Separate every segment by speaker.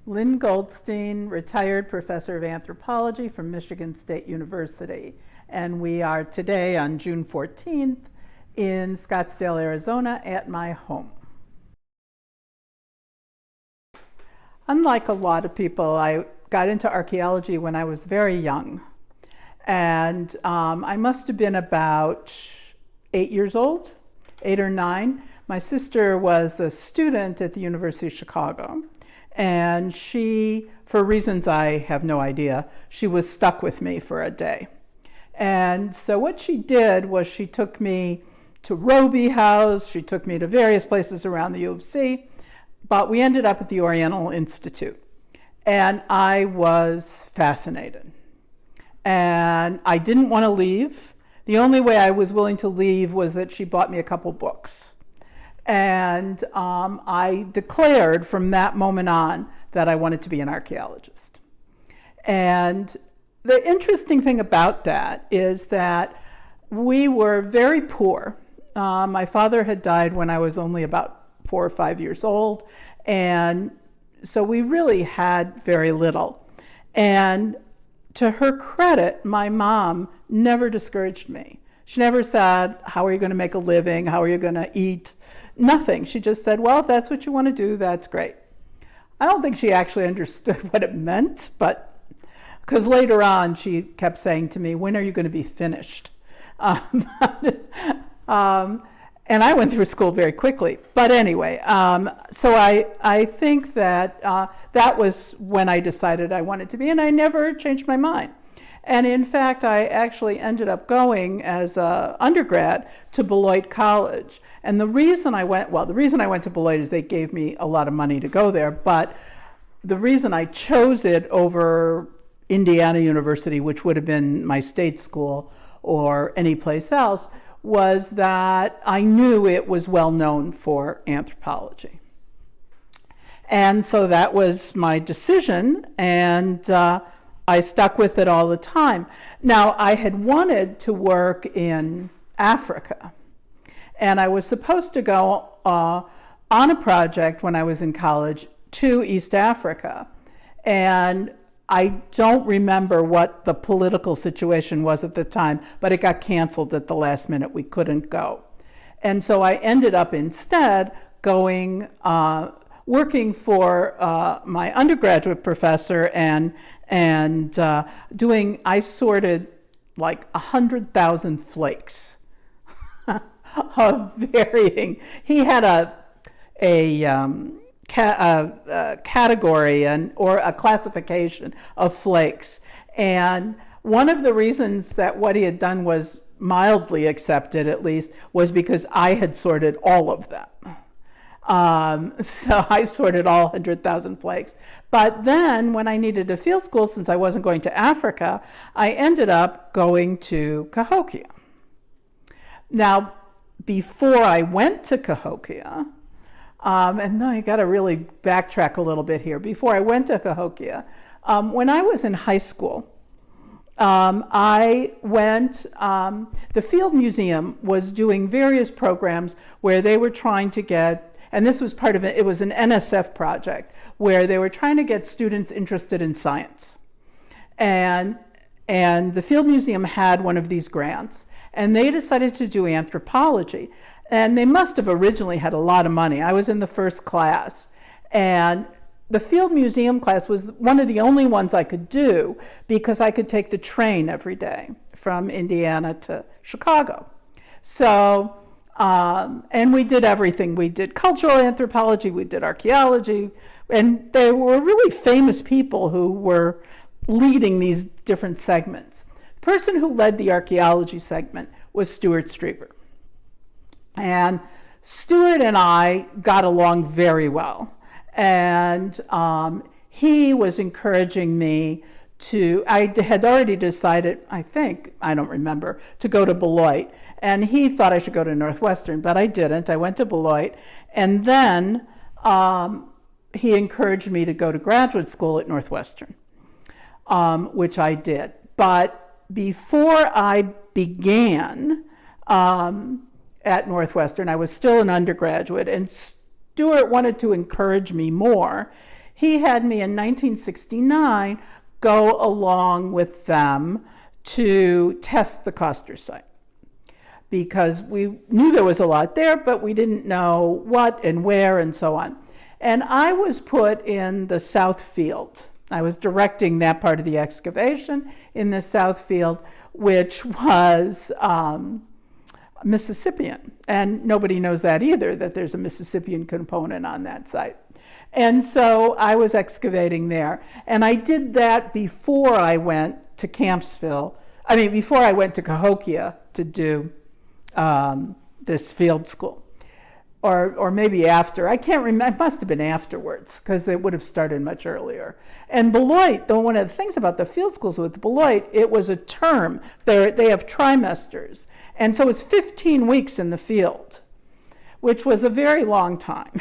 Speaker 1: Lynne Goldstein, retired professor of anthropology from Michigan State University. And we are today on June 14th in Scottsdale, Arizona at my home. Unlike a lot of people, I got into archaeology when I was very young. And I must have been about 8 years old, 8 or 9. My sister was a student at the University of Chicago. And she, for reasons I have no idea, she was stuck with me for a day. And so what she did was she took me to Roby House, she took me to various places around the U of C, but we ended up at the Oriental Institute. And I was fascinated. And I didn't want to leave. The only way I was willing to leave was that she bought me a couple books. And I declared from that moment on that I wanted to be an archaeologist. And the interesting thing about that is that we were very poor. My father had died when I was only about 4 or 5 years old, and so we really had very little. And to her credit, my mom never discouraged me. She never said, how are you going to make a living? How are you going to eat? Nothing. She just said, well, if that's what you want to do, that's great. I don't think she actually understood what it meant, but because later on she kept saying to me, when are you going to be finished? And I went through school very quickly. But anyway, so I think that that was when I decided I wanted to be, and I never changed my mind. And in fact, I actually ended up going as an undergrad to Beloit College. And the reason I went to Beloit is they gave me a lot of money to go there, but the reason I chose it over Indiana University, which would have been my state school, or any place else, was that I knew it was well known for anthropology. And so that was my decision, and I stuck with it all the time. Now, I had wanted to work in Africa, and I was supposed to go on a project when I was in college to East Africa. And I don't remember what the political situation was at the time, but it got canceled at the last minute. We couldn't go. And so I ended up instead going, working for my undergraduate professor and I sorted like 100,000 flakes of varying. He had a category or a classification of flakes. And one of the reasons that what he had done was mildly accepted, at least, was because I had sorted all of them. So I sorted all 100,000 flakes. But then when I needed a field school, since I wasn't going to Africa, I ended up going to Cahokia. Now, before I went to Cahokia, and now I got to really backtrack a little bit here. Before I went to Cahokia, when I was in high school, I went, the Field Museum was doing various programs where they were trying to get, and this was part of it, it was an NSF project, where they were trying to get students interested in science. And the Field Museum had one of these grants, and they decided to do anthropology. And they must have originally had a lot of money. I was in the first class, and the Field Museum class was one of the only ones I could do because I could take the train every day from Indiana to Chicago. So, and we did everything. We did cultural anthropology, we did archaeology, and there were really famous people who were leading these different segments. The person who led the archaeology segment was Stuart Streever. And Stuart and I got along very well. And he was encouraging me to, I had already decided, I don't remember, to go to Beloit. And he thought I should go to Northwestern, but I didn't. I went to Beloit. And then he encouraged me to go to graduate school at Northwestern, which I did. But before I began at Northwestern, I was still an undergraduate, and Stuart wanted to encourage me more. he had me in 1969 go along with them to test the Coster site, because we knew there was a lot there, but we didn't know what and where and so on. And I was put in the South Field. I was directing that part of the excavation in the South Field, which was Mississippian. And nobody knows that either, that there's a Mississippian component on that site. And so I was excavating there. And I did that before I went to before I went to Cahokia to do this field school. Or maybe after. I can't remember. It must have been afterwards, because they would have started much earlier. And Beloit, though, one of the things about the field schools with Beloit, it was a term. They have trimesters. And so it was 15 weeks in the field, which was a very long time.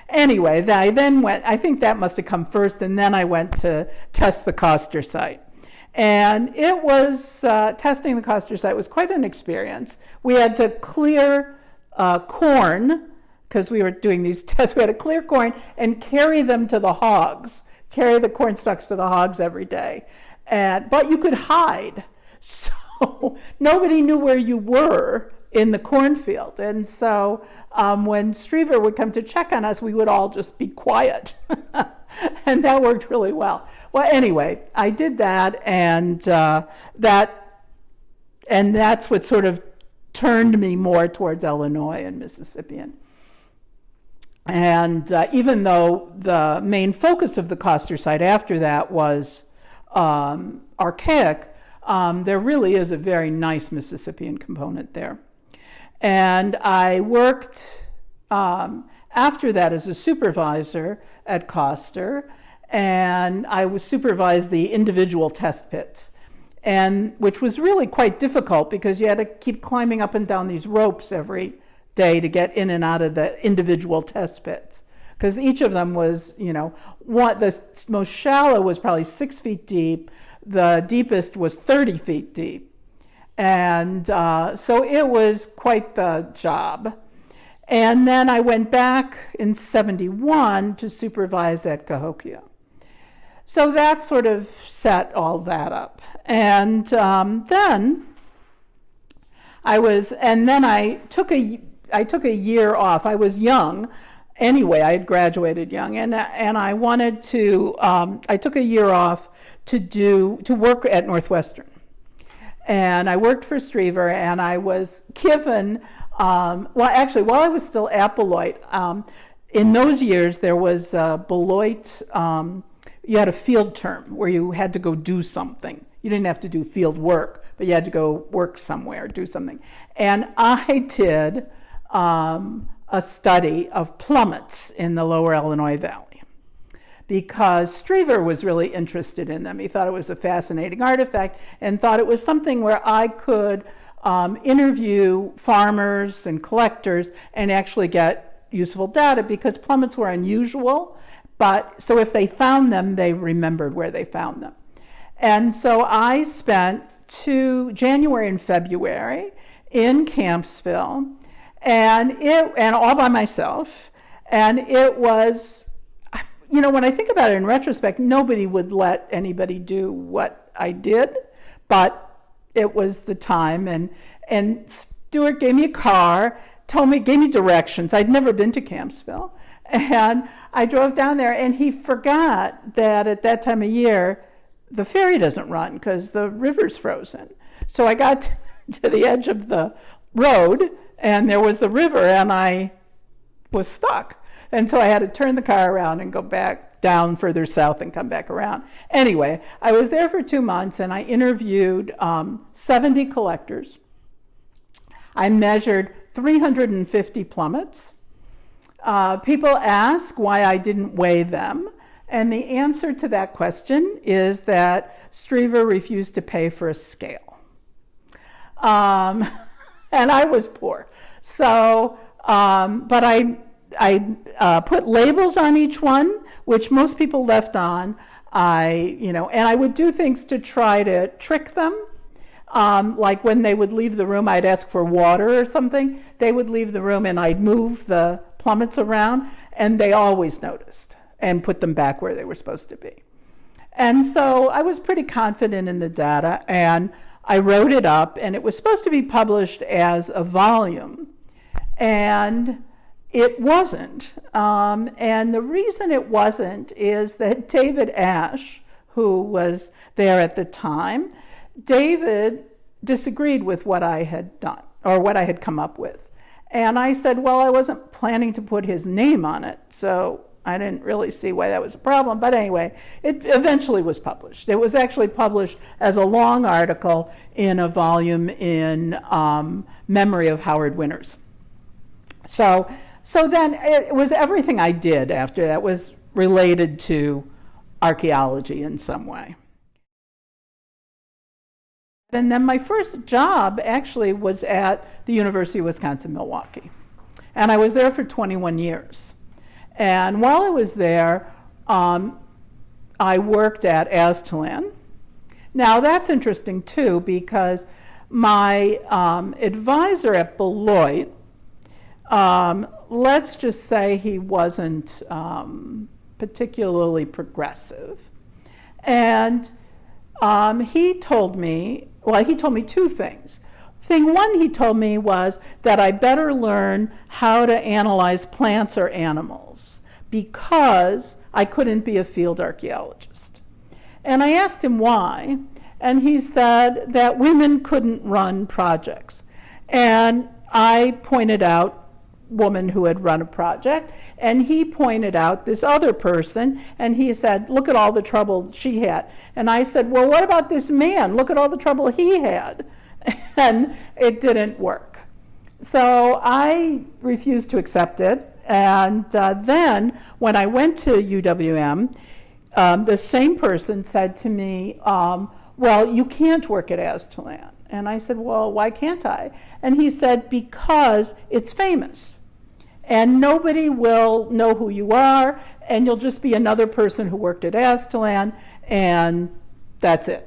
Speaker 1: Anyway, I then went, I think that must have come first, and then I went to test the Coster site. And it was, testing the Coster site was quite an experience. We had to clear corn, because we were doing these tests. We had to clear corn and carry them to the hogs, carry the corn stalks to the hogs every day. But you could hide, so nobody knew where you were in the cornfield. And so when Striever would come to check on us, we would all just be quiet. And that worked really well. Well, anyway, I did that, and that's what sort of turned me more towards Illinois and Mississippian. And even though the main focus of the Coster site after that was archaic, there really is a very nice Mississippian component there. And I worked after that as a supervisor at Coster, and I supervised the individual test pits, and which was really quite difficult, because you had to keep climbing up and down these ropes every day to get in and out of the individual test pits, because each of them was, the most shallow was probably 6 feet deep, the deepest was 30 feet deep, and so it was quite the job. And then I went back in 71 to supervise at Cahokia. So that sort of set all that up. And then I took a year off. I was young. Anyway, I had graduated young, and I wanted to, I took a year off to work at Northwestern. And I worked for Striever, and I was given, actually, while I was still at Beloit, in those years there was Beloit, you had a field term where you had to go do something. You didn't have to do field work, but you had to go work somewhere, do something. And I did a study of plummets in the lower Illinois Valley, because Striever was really interested in them. He thought it was a fascinating artifact and thought it was something where I could interview farmers and collectors and actually get useful data, because plummets were unusual. But so if they found them, they remembered where they found them. And so I spent January and February in Campsville, and all by myself. And it was, when I think about it in retrospect, nobody would let anybody do what I did, but it was the time. And Stuart gave me a car, gave me directions. I'd never been to Campsville. And I drove down there, and he forgot that at that time of year, the ferry doesn't run because the river's frozen. So I got to the edge of the road, and there was the river, and I was stuck. And so I had to turn the car around and go back down further south and come back around. Anyway, I was there for 2 months, and I interviewed 70 collectors. I measured 350 plummets. People ask why I didn't weigh them, and the answer to that question is that Striever refused to pay for a scale. And I was poor. So, but I put labels on each one, which most people left on. And I would do things to try to trick them. Like when they would leave the room, I'd ask for water or something. They would leave the room, and I'd move the plummets around, and they always noticed. and put them back where they were supposed to be. And so I was pretty confident in the data, and I wrote it up, and it was supposed to be published as a volume, and it wasn't. And the reason it wasn't is that David Ash, who was there at the time, David disagreed with what I had done, or what I had come up with. And I said, well, I wasn't planning to put his name on it, so I didn't really see why that was a problem. But anyway, it eventually was published. It was actually published as a long article in a volume in memory of Howard Winters. So then it was everything I did after that was related to archaeology in some way. And then my first job actually was at the University of Wisconsin-Milwaukee. And I was there for 21 years. And while I was there, I worked at Aztalan. Now that's interesting too, because my advisor at Beloit, let's just say he wasn't particularly progressive. And he told me two things. Thing one he told me was that I better learn how to analyze plants or animals because I couldn't be a field archaeologist. And I asked him why, and he said that women couldn't run projects. And I pointed out woman who had run a project, and he pointed out this other person, and he said, look at all the trouble she had. And I said, well, what about this man? Look at all the trouble he had. And it didn't work. So I refused to accept it. And then when I went to UWM, the same person said to me, well, you can't work at Aztalan. And I said, well, why can't I? And he said, because it's famous. And nobody will know who you are, and you'll just be another person who worked at Aztalan, and that's it.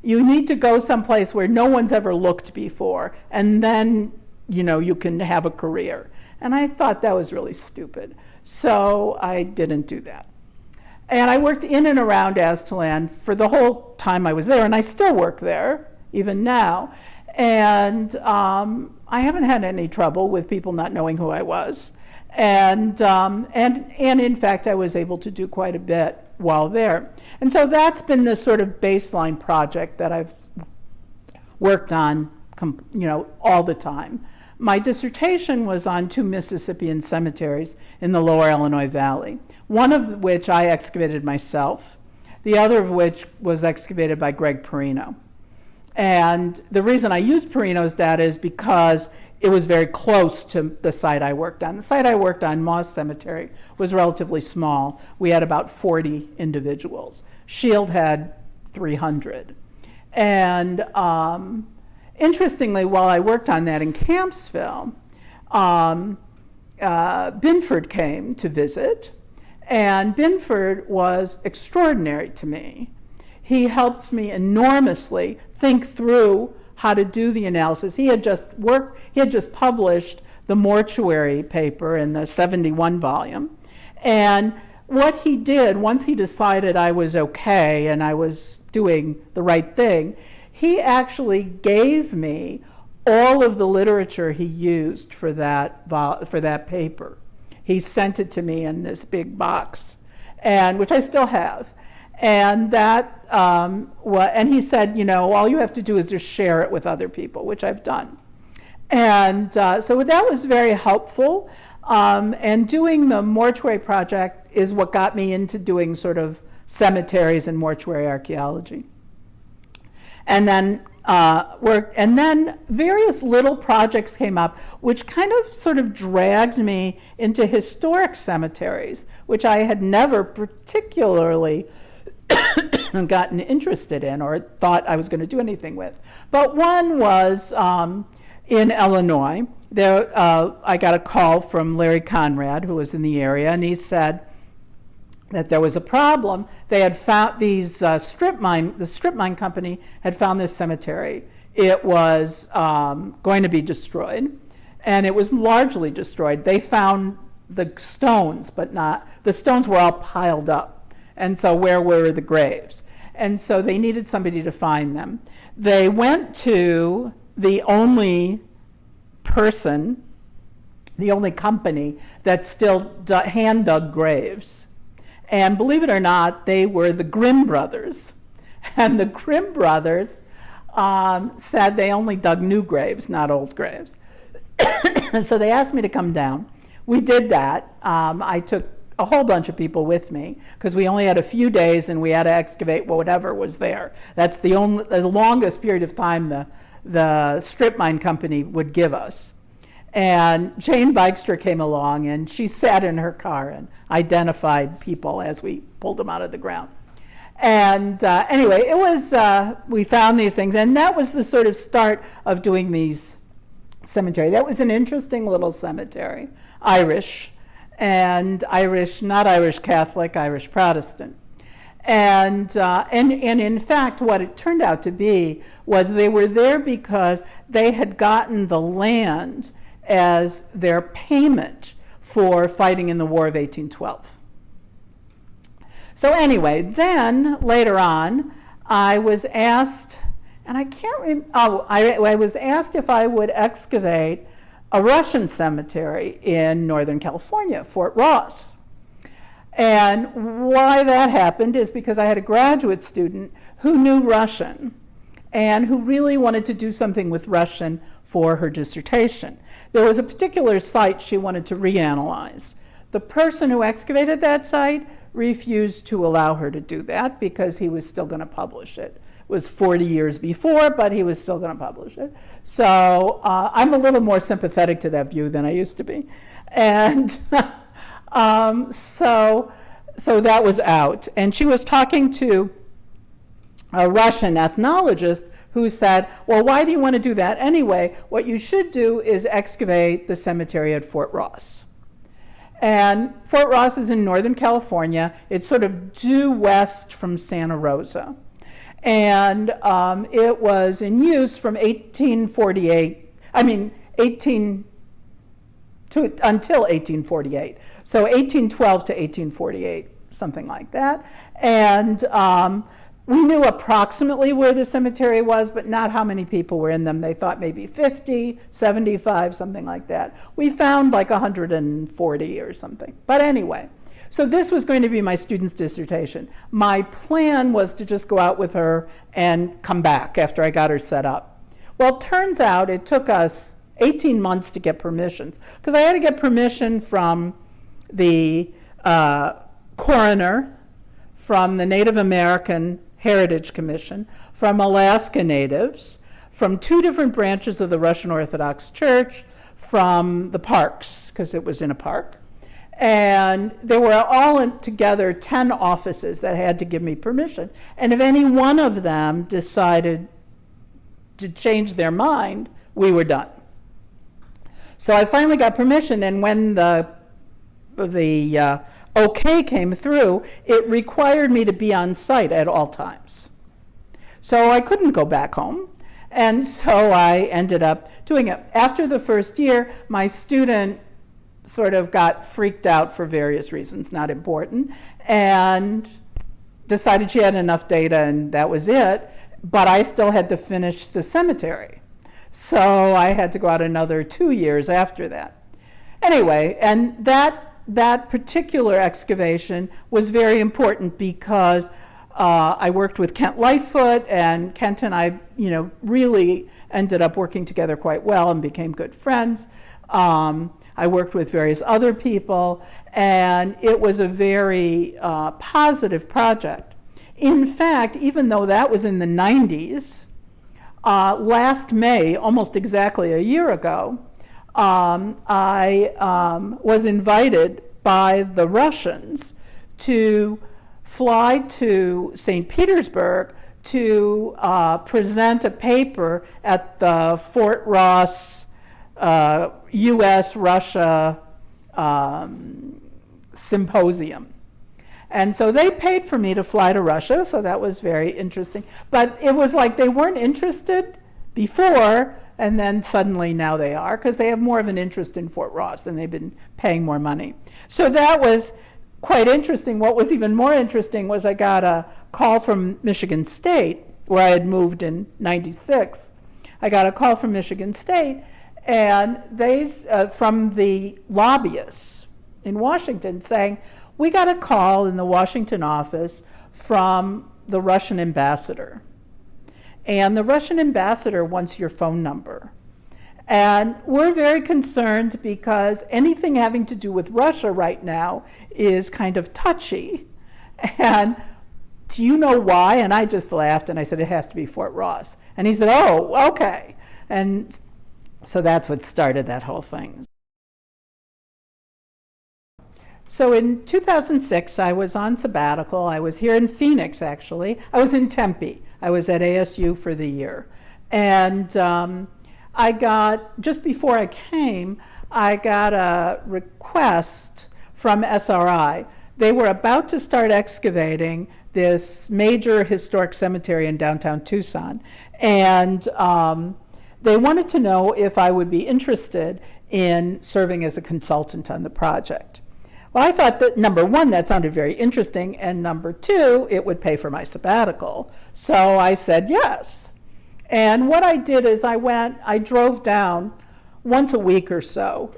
Speaker 1: You need to go someplace where no one's ever looked before, and then, you can have a career. And I thought that was really stupid. So I didn't do that. And I worked in and around Aztalan for the whole time I was there, and I still work there, even now. And I haven't had any trouble with people not knowing who I was. And in fact, I was able to do quite a bit while there. And so that's been the sort of baseline project that I've worked on, all the time. My dissertation was on 2 Mississippian cemeteries in the lower Illinois Valley, one of which I excavated myself, the other of which was excavated by Greg Perino. And the reason I used Perino's data is because it was very close to the site I worked on. The site I worked on, Moss Cemetery, was relatively small. We had about 40 individuals. Shield had 300. And interestingly, while I worked on that in Campsville, Binford came to visit, and Binford was extraordinary to me. He helped me enormously think through how to do the analysis. He had just published the mortuary paper in the 71 volume. And what he did, once he decided I was okay and I was doing the right thing, he actually gave me all of the literature he used for that paper. He sent it to me in this big box, and which I still have. And that, and he said, all you have to do is just share it with other people, which I've done. And so that was very helpful. And doing the mortuary project is what got me into doing sort of cemeteries and mortuary archaeology. And then various little projects came up, which kind of sort of dragged me into historic cemeteries, which I had never particularly gotten interested in or thought I was going to do anything with. But one was in Illinois. There, I got a call from Larry Conrad, who was in the area, and he said that there was a problem. They had found the strip mine company had found this cemetery. It was going to be destroyed, and it was largely destroyed. They found the stones, but not, the stones were all piled up. And so where were the graves? And so they needed somebody to find them. They went to the only person, the only company that still hand dug graves. And believe it or not, they were the Grimm brothers. And the Grimm brothers said they only dug new graves, not old graves. And so they asked me to come down. We did that. I took a whole bunch of people with me because we only had a few days and we had to excavate whatever was there. That's the longest period of time the strip mine company would give us. And Jane Bykster came along and she sat in her car and identified people as we pulled them out of the ground. And anyway, it was, we found these things, and that was the sort of start of doing these cemetery. That was an interesting little cemetery, Irish, and Irish, not Irish Catholic, Irish Protestant. And in fact, what it turned out to be was they were there because they had gotten the land as their payment for fighting in the War of 1812. So anyway, then later on, I was asked, and I can't remember, I was asked if I would excavate a Russian cemetery in Northern California, Fort Ross. And why that happened is because I had a graduate student who knew Russian and who really wanted to do something with Russian for her dissertation. There was a particular site she wanted to reanalyze. The person who excavated that site refused to allow her to do that because he was still going to publish it. It was 40 years before, but he was still going to publish it. So I'm a little more sympathetic to that view than I used to be. And so that was out. And she was talking to a Russian ethnologist who said, well, why do you want to do that anyway? What you should do is excavate the cemetery at Fort Ross. And Fort Ross is in Northern California. It's sort of due west from Santa Rosa. And it was in use from 1848, until 1848. So 1812 to 1848, something like that. And we knew approximately where the cemetery was, but not how many people were in them. They thought maybe 50, 75, something like that. We found like 140 or something. But anyway, so this was going to be my student's dissertation. My plan was to just go out with her and come back after I got her set up. Well, it turns out it took us 18 months to get permissions, because I had to get permission from the coroner, from the Native American Heritage Commission, from Alaska Natives, from 2 different branches of the Russian Orthodox Church, from the parks, because it was in a park. And there were all together 10 offices that had to give me permission. And if any one of them decided to change their mind, we were done. So I finally got permission, and when the okay came through, it required me to be on site at all times. So I couldn't go back home, and so I ended up doing it. After the first year, my student sort of got freaked out for various reasons, not important, and decided she had enough data and that was it, but I still had to finish the cemetery. So I had to go out another 2 years after that. Anyway, and that particular excavation was very important because I worked with Kent Lightfoot, and Kent and I, really ended up working together quite well and became good friends. I worked with various other people, and it was a very positive project. In fact, even though that was in the 90s, last May, almost exactly a year ago, I was invited by the Russians to fly to St. Petersburg to present a paper at the Fort Ross U.S.-Russia symposium. And so they paid for me to fly to Russia, so that was very interesting. But it was like they weren't interested before, and then suddenly now they are, because they have more of an interest in Fort Ross and they've been paying more money. So that was quite interesting. What was even more interesting was I got a call from Michigan State, where I had moved in '96. I got a call from Michigan State, and they, from the lobbyists in Washington, saying, we got a call in the Washington office from the Russian ambassador. And the Russian ambassador wants your phone number. And we're very concerned because anything having to do with Russia right now is kind of touchy. And do you know why? And I just laughed and I said, it has to be Fort Ross. And he said, oh, okay. And so that's what started that whole thing. So in 2006, I was on sabbatical. I was here in Phoenix, actually. I was in Tempe. I was at ASU for the year. And I got, just before I came, I got a request from SRI. They were about to start excavating this major historic cemetery in downtown Tucson. And they wanted to know if I would be interested in serving as a consultant on the project. Well, I thought that, number one, that sounded very interesting, and number two, it would pay for my sabbatical. So I said yes. And what I did is I drove down once a week or so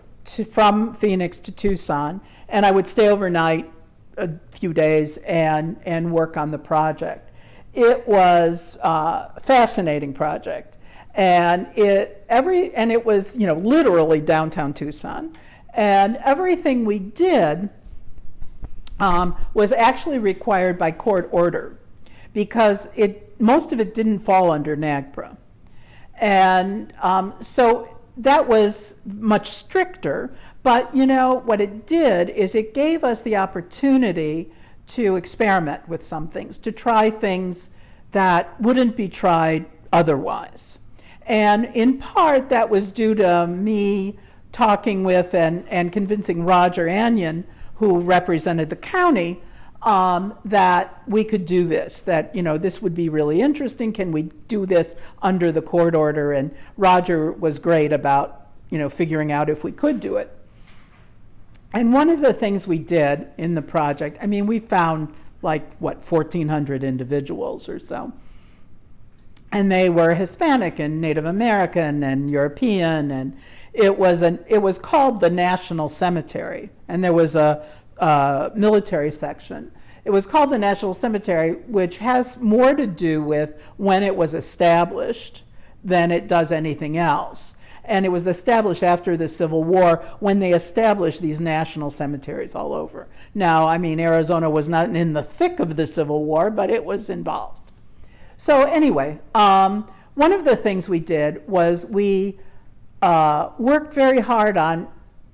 Speaker 1: from Phoenix to Tucson, and I would stay overnight a few days and work on the project. It was a fascinating project, and it was, literally downtown Tucson. And everything we did was actually required by court order because most of it didn't fall under NAGPRA. And so that was much stricter, but what it did is it gave us the opportunity to experiment with some things, to try things that wouldn't be tried otherwise. And in part, that was due to me talking with and convincing Roger Anion, who represented the county, that we could do this, that this would be really interesting. Can we do this under the court order? And Roger was great about figuring out if we could do it. And one of the things we did in the project, we found 1,400 individuals or so. And they were Hispanic and Native American and European, and it was called the National Cemetery, and there was a military section. It was called the National Cemetery, which has more to do with when it was established than it does anything else. And it was established after the Civil War when they established these national cemeteries all over. Now, Arizona was not in the thick of the Civil War, but it was involved. So anyway, one of the things we did was we worked very hard on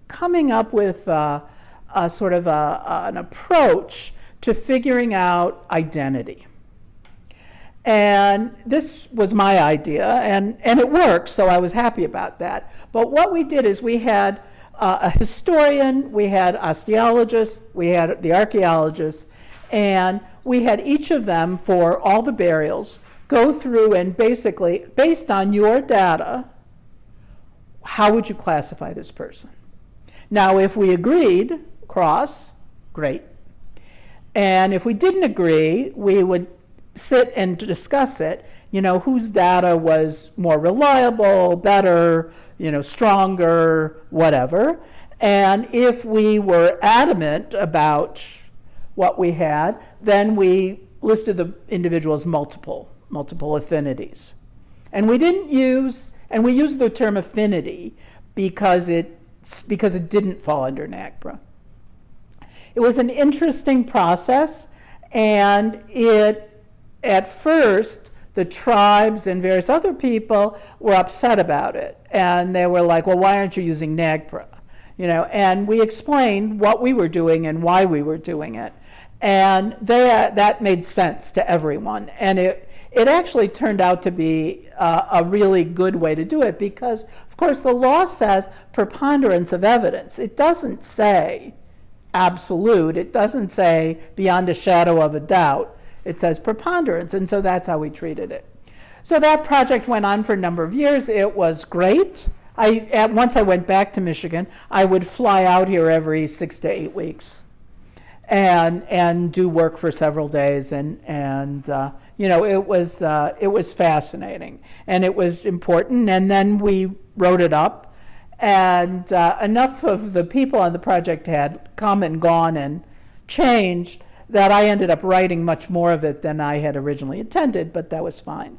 Speaker 1: coming up with an approach to figuring out identity. And this was my idea, and it worked, so I was happy about that. But what we did is we had a historian, we had osteologists, we had the archaeologists, and we had each of them, for all the burials, go through and basically, based on your data, how would you classify this person? Now, if we agreed, cross, great. And if we didn't agree, we would sit and discuss it, whose data was more reliable, better, stronger, whatever. And if we were adamant about what we had, then we listed the individuals multiple affinities. And we used the term affinity because it didn't fall under NAGPRA. It was an interesting process, and at first, the tribes and various other people were upset about it. And they were like, well, why aren't you using NAGPRA? And we explained what we were doing and why we were doing it. And that made sense to everyone. And it actually turned out to be a really good way to do it because, of course, the law says preponderance of evidence. It doesn't say absolute. It doesn't say beyond a shadow of a doubt. It says preponderance, and so that's how we treated it. So that project went on for a number of years. It was great. Once I went back to Michigan, I would fly out here every 6 to 8 weeks and do work for several days. And it was fascinating and it was important. And then we wrote it up, and enough of the people on the project had come and gone and changed that I ended up writing much more of it than I had originally intended, but that was fine.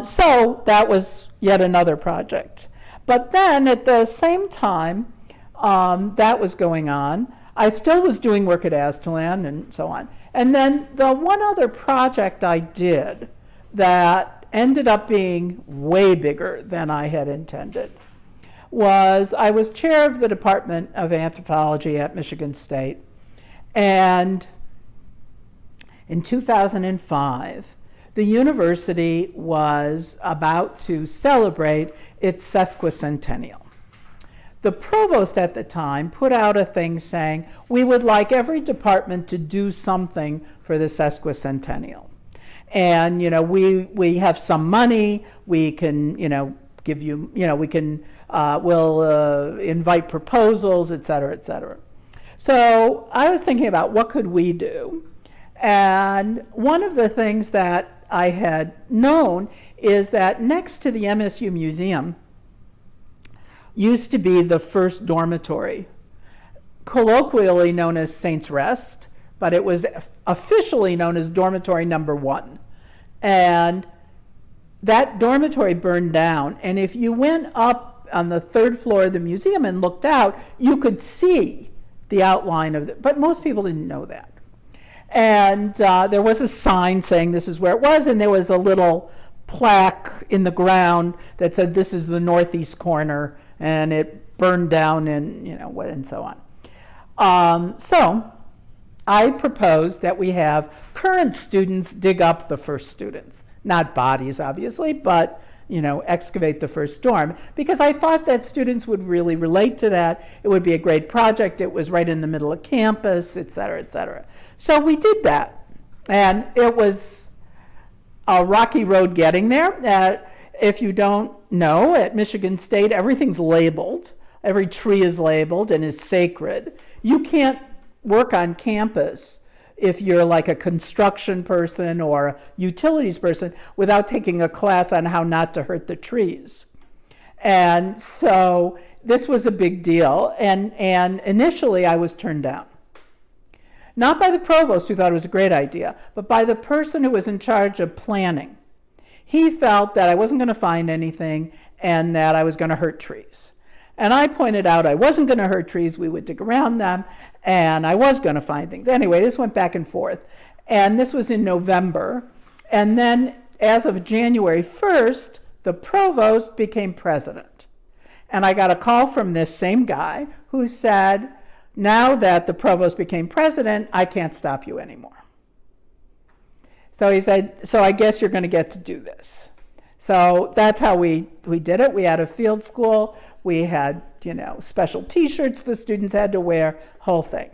Speaker 1: So that was yet another project. But then at the same time that was going on, I still was doing work at Aztalan and so on. And then the one other project I did that ended up being way bigger than I had intended was I was chair of the Department of Anthropology at Michigan State. And in 2005, the university was about to celebrate its sesquicentennial. The provost at the time put out a thing saying, we would like every department to do something for the sesquicentennial. And, we have some money, we can, give you, we'll invite proposals, et cetera, et cetera. So I was thinking about what could we do? And one of the things that I had known is that next to the MSU Museum used to be the first dormitory, colloquially known as Saints Rest, but it was officially known as dormitory number 1. And that dormitory burned down, and if you went up on the 3rd floor of the museum and looked out, you could see the outline of it, but most people didn't know that. And there was a sign saying this is where it was, and there was a little plaque in the ground that said this is the northeast corner, and it burned down and so on. So I proposed that we have current students dig up the first students, not bodies obviously, but excavate the first dorm, because I thought that students would really relate to that. It would be a great project. It was right in the middle of campus, et cetera, et cetera. So we did that, and it was a rocky road getting there. If you don't know, at Michigan State, everything's labeled. Every tree is labeled and is sacred. You can't work on campus if you're like a construction person or a utilities person without taking a class on how not to hurt the trees. And so this was a big deal, and initially I was turned down. Not by the provost, who thought it was a great idea, but by the person who was in charge of planning. He felt that I wasn't going to find anything and that I was going to hurt trees. And I pointed out I wasn't going to hurt trees, we would dig around them, and I was going to find things. Anyway, this went back and forth. And this was in November. And then as of January 1st, the provost became president. And I got a call from this same guy who said, now that the provost became president, I can't stop you anymore. So he said, so I guess you're going to get to do this. So that's how we did it. We had a field school. We had, special T-shirts the students had to wear, whole thing.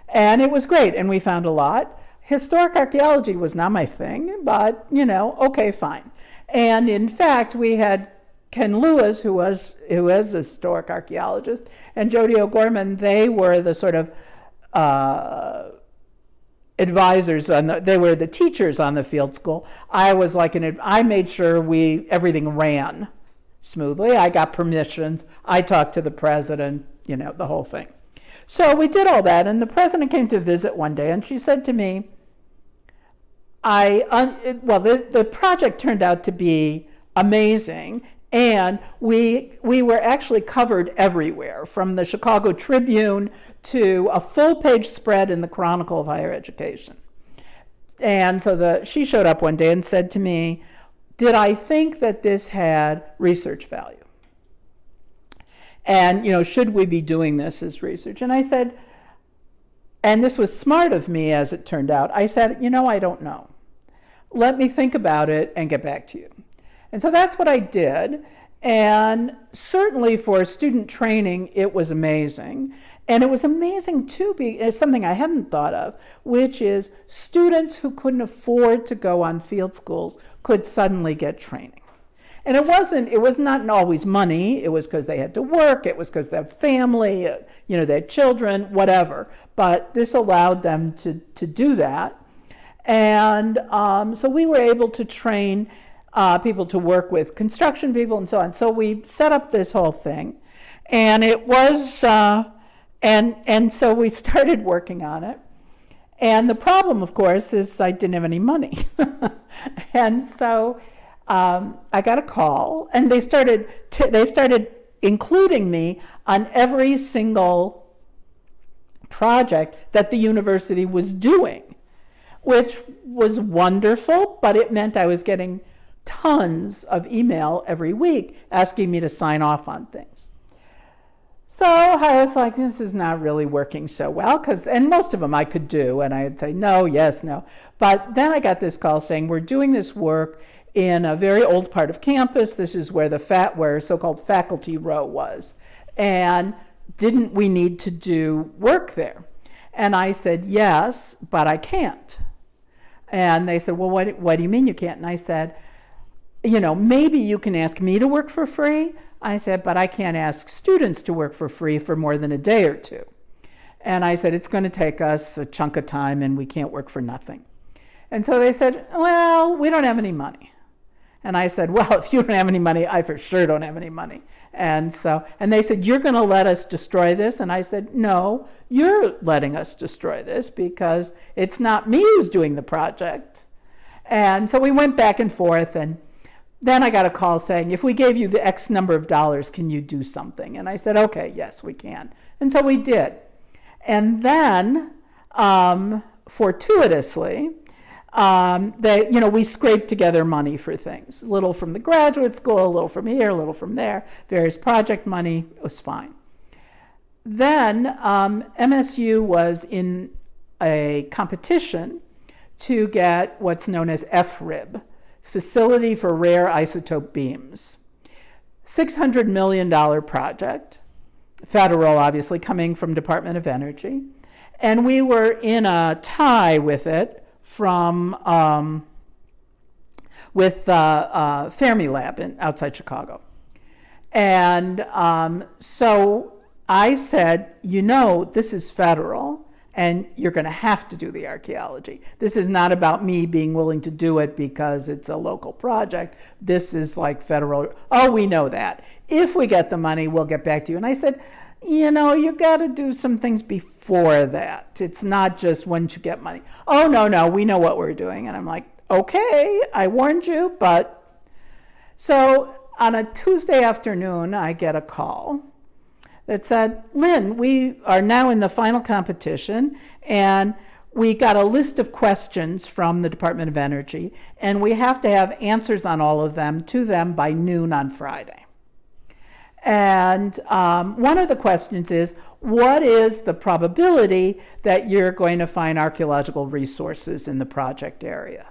Speaker 1: And it was great, and we found a lot. Historic archaeology was not my thing, but, okay, fine. And in fact, we had Ken Lewis, who was a historic archaeologist, and Jody O'Gorman. They were the sort of advisors, they were the teachers on the field school. I was like I made sure everything ran smoothly. I got permissions. I talked to the president, the whole thing. So we did all that, and the president came to visit one day, and she said to me, the project turned out to be amazing, and we were actually covered everywhere, from the Chicago Tribune to a full-page spread in the Chronicle of Higher Education. And so she showed up one day and said to me, did I think that this had research value? And, should we be doing this as research? And I said, and this was smart of me as it turned out, I said, I don't know. Let me think about it and get back to you. And so that's what I did. And certainly for student training, it was amazing. And it was amazing too, something I hadn't thought of, which is students who couldn't afford to go on field schools could suddenly get training. And it was not always money. It was because they had to work. It was because they had family, they had children, whatever. But this allowed them to do that. And so we were able to train people to work with construction people and so on. So we set up this whole thing. And it was, and so we started working on it. And the problem, of course, is I didn't have any money. And so I got a call, and they started including me on every single project that the university was doing, which was wonderful, but it meant I was getting tons of email every week asking me to sign off on things. So I was like, this is not really working so well, and most of them I could do, and I'd say no, yes, no. But then I got this call saying, we're doing this work in a very old part of campus. This is where where so-called faculty row was. And didn't we need to do work there? And I said, yes, but I can't. And they said, well, what do you mean you can't? And I said, maybe you can ask me to work for free. I said, but I can't ask students to work for free for more than a day or two. And I said, it's going to take us a chunk of time and we can't work for nothing. And so they said, well, we don't have any money. And I said, well, if you don't have any money, I for sure don't have any money. And they said, you're going to let us destroy this? And I said, no, you're letting us destroy this because it's not me who's doing the project. And so we went back and forth, and then I got a call saying, if we gave you the X number of dollars, can you do something? And I said, okay, yes, we can. And so we did. And then, fortuitously, we scraped together money for things. A little from the graduate school, a little from here, a little from there, various project money. It was fine. Then MSU was in a competition to get what's known as FRIB, Facility for Rare Isotope Beams. $600 million project, federal, obviously, coming from Department of Energy. And we were in a tie with it from Fermilab outside Chicago. And so I said, this is federal, and you're going to have to do the archaeology. This is not about me being willing to do it because it's a local project. This is like federal. Oh, we know that. If we get the money, we'll get back to you. And I said, you got to do some things before that. It's not just once you get money. Oh, no, we know what we're doing. And I'm like, okay, I warned you, but. So on a Tuesday afternoon, I get a call that said, Lynn, we are now in the final competition, and we got a list of questions from the Department of Energy, and we have to have answers on all of them to them by noon on Friday. And one of the questions is, what is the probability that you're going to find archaeological resources in the project area?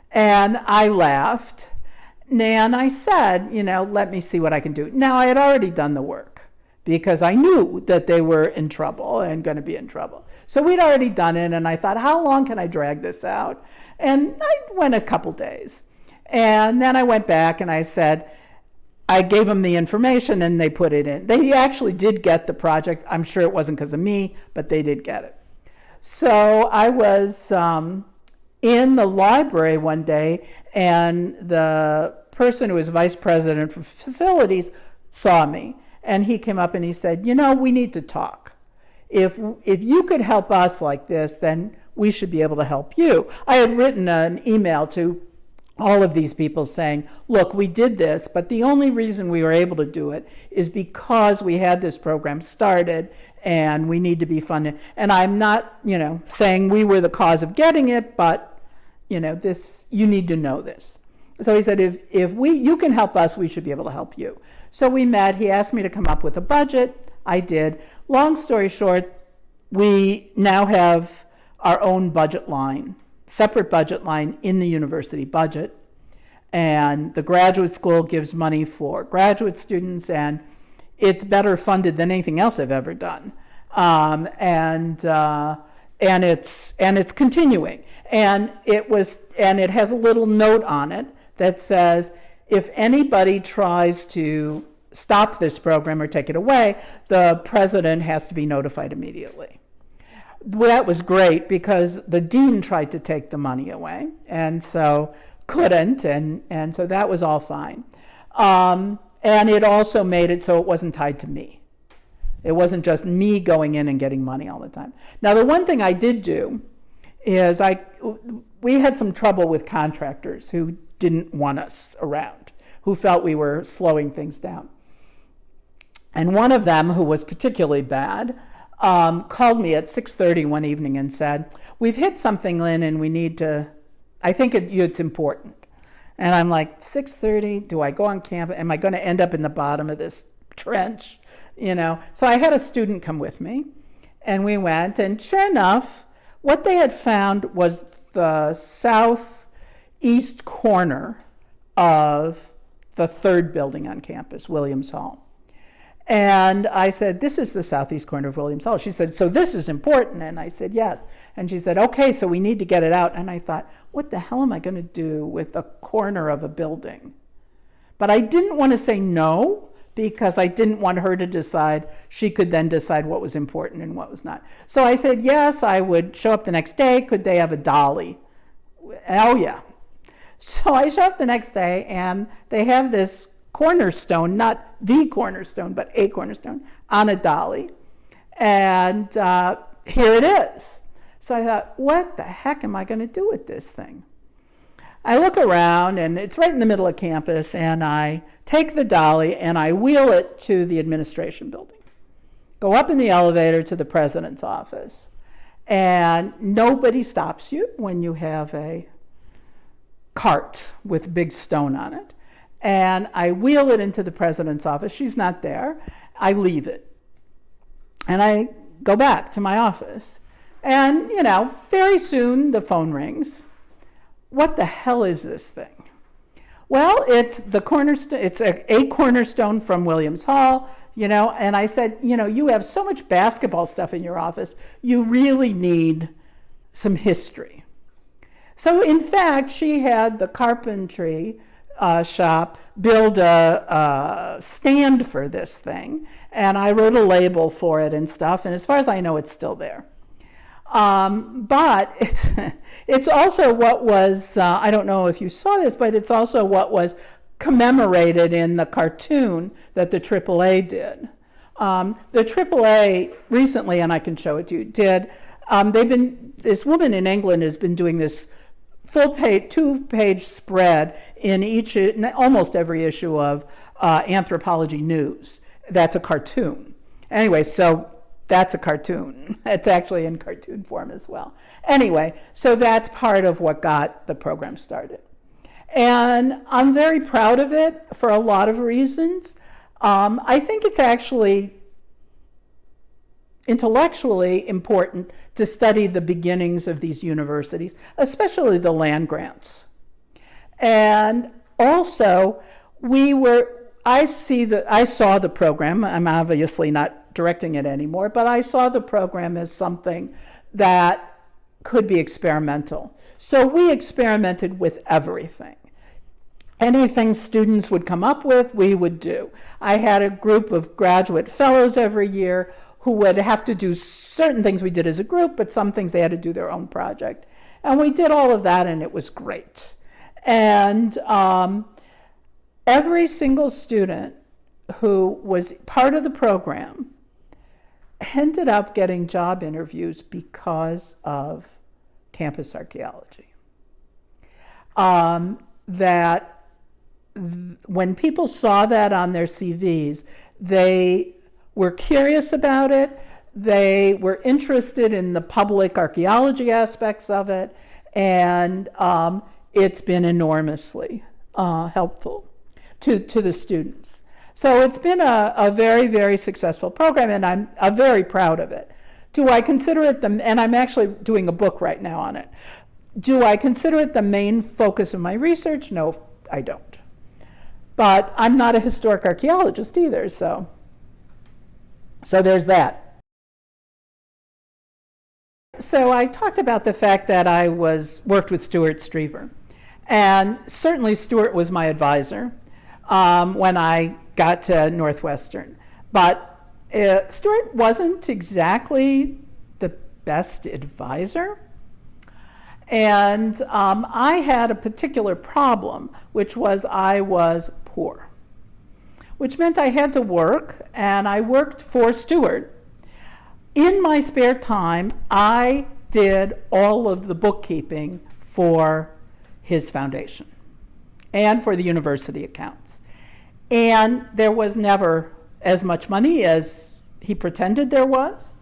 Speaker 1: And I laughed, and I said, let me see what I can do. Now, I had already done the work, because I knew that they were in trouble and going to be in trouble. So we'd already done it, and I thought, how long can I drag this out? And I went a couple days. And then I went back and I said, I gave them the information and they put it in. They actually did get the project. I'm sure it wasn't because of me, but they did get it. So I was in the library one day, and the person who was vice president for facilities saw me. And he came up and he said, we need to talk. If you could help us like this, then we should be able to help you. I had written an email to all of these people saying, look, we did this, but the only reason we were able to do it is because we had this program started and we need to be funded. And I'm not, saying we were the cause of getting it, but, this, you need to know this. So he said, if you can help us, we should be able to help you. So we met. He asked me to come up with a budget. I did. Long story short, we now have our own budget line, separate budget line in the university budget. And the graduate school gives money for graduate students, and it's better funded than anything else I've ever done. And it's continuing. And it has a little note on it that says, if anybody tries to stop this program or take it away, the president has to be notified immediately. Well, that was great because the dean tried to take the money away and so couldn't, and so that was all fine. And it also made it so it wasn't tied to me. It wasn't just me going in and getting money all the time. Now, the one thing I did do is we had some trouble with contractors who didn't want us around, who felt we were slowing things down. And one of them, who was particularly bad, called me at 6:30 one evening and said, "We've hit something, Lynn, and we need to, I think it's important." And I'm like, 6:30, do I go on campus? Am I going to end up in the bottom of this trench? So I had a student come with me, and we went, and sure enough, what they had found was the southeast corner of the third building on campus, Williams Hall. And I said, "This is the southeast corner of Williams Hall." She said, "So this is important?" And I said, "Yes." And she said, "Okay, so we need to get it out." And I thought, what the hell am I going to do with a corner of a building? But I didn't want to say no, because I didn't want her to decide. She could then decide what was important and what was not. So I said, yes, I would show up the next day. Could they have a dolly? Oh, yeah. So I show up the next day, and they have this cornerstone, not the cornerstone, but a cornerstone on a dolly. And here it is. So I thought, what the heck am I going to do with this thing? I look around, and it's right in the middle of campus, and I take the dolly and I wheel it to the administration building. Go up in the elevator to the president's office, and nobody stops you when you have a cart with a big stone on it. And I wheel it into the president's office. She's not there. I leave it. And I go back to my office. And, very soon the phone rings. What the hell is this thing? Well, it's the cornerstone. It's a cornerstone from Williams Hall, and I said, you have so much basketball stuff in your office, you really need some history. So in fact, she had the carpentry shop build a stand for this thing, and I wrote a label for it and stuff, and as far as I know, it's still there. But it's also what was, I don't know if you saw this, but it's also what was commemorated in the cartoon that the AAA did. The AAA recently, and I can show it to you, this woman in England has been doing this full-page, two-page spread in almost every issue of Anthropology News. That's a cartoon. Anyway, so that's a cartoon. It's actually in cartoon form as well. Anyway, so that's part of what got the program started. And I'm very proud of it for a lot of reasons. I think it's actually intellectually important to study the beginnings of these universities, especially the land grants. And also, I saw the program. I'm obviously not directing it anymore, but I saw the program as something that could be experimental. So we experimented with everything. Anything students would come up with, we would do. I had a group of graduate fellows every year who would have to do certain things we did as a group, but some things they had to do their own project. And we did all of that, and it was great. And every single student who was part of the program ended up getting job interviews because of campus archaeology. When people saw that on their CVs, they were curious about it, they were interested in the public archaeology aspects of it, and it's been enormously helpful to the students. So it's been a very, very successful program, and I'm very proud of it. Do I consider it and I'm actually doing a book right now on it. Do I consider it the main focus of my research? No, I don't. But I'm not a historic archaeologist either, so there's that. So I talked about the fact that I worked with Stuart Strever. And certainly Stuart was my advisor when I got to Northwestern. But Stuart wasn't exactly the best advisor. And I had a particular problem, which was I was poor, which meant I had to work, and I worked for Stuart. In my spare time, I did all of the bookkeeping for his foundation and for the university accounts. And there was never as much money as he pretended there was.